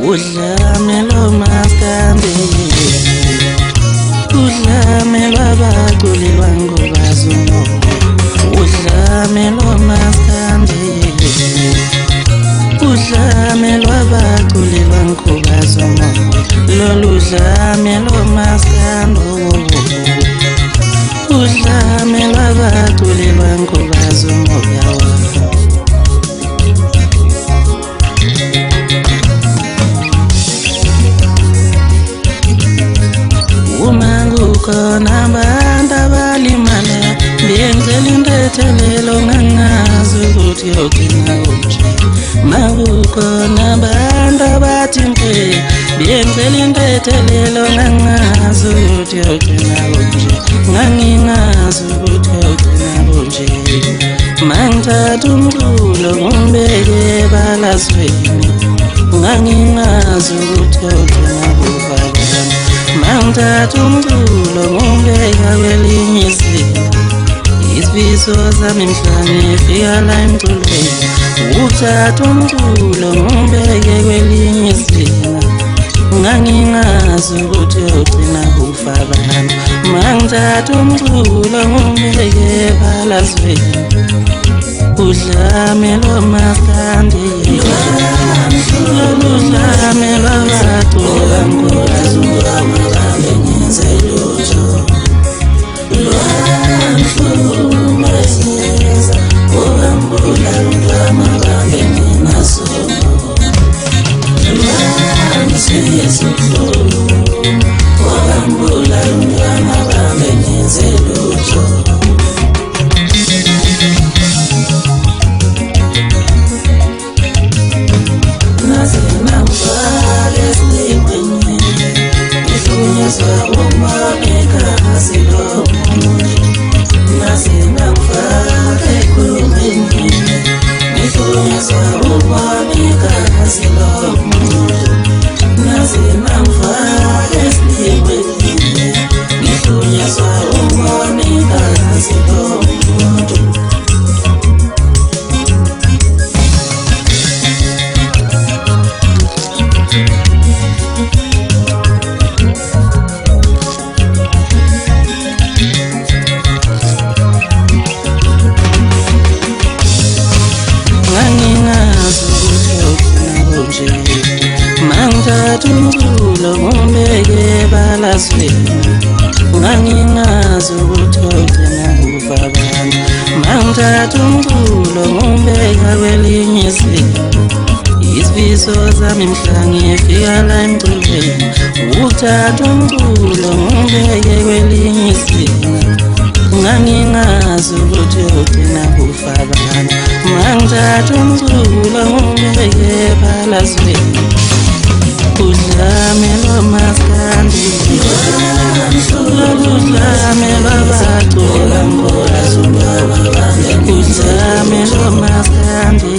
udlame lo maskandi, udlame lwabaculi bangobazumo, udlame lo maskandi, udlame lwabaculi bangobazumo, lolu dlame lo maskando, udlame lwabaculi bangobazumo yawa. Khona abantu abalimale benzela indethelelo ngangazi ukuthi yogcina kunje. Makukhona abantu abathi mpe benzela indethelelo ngangazi ukuthi yogcina kunje. Ngangingazi ukuthi yogcina kunje. Mangithatha umculo ngumbeke ebalazweni, ngangingazi ukuthi yogcina kufakana. Mangithatha umculo ngumbeka kwelinye izinga, isifiso sami mhla ngifika la emculweni. Uthatha umculo ngumbeke kwelinye izinga, ngangingazi ukuthi yogcina kufakana. Mangithatha umculo ngumbeke ebalazweni, udlame lo maskandi, lolu dlame lwabaculi bangobazumo. Mangithatha umculo ngumbeke ebalazweni, ngangingazi ukuthi yogcina kufakana. Mangithatha umculo ngumbeka kwelinye izinga, isifiso sami mhla ngifika la emculweni. Uthatha umculo ngumbeke kwelinye izinga, ngangingazi ukuthi yogcina kufakana. Mangithatha umculo ngumbeke ebalazweni, udlame lo maskandi, lolu dlame lwabaculi bangobazumo. Udlame lo maskandi.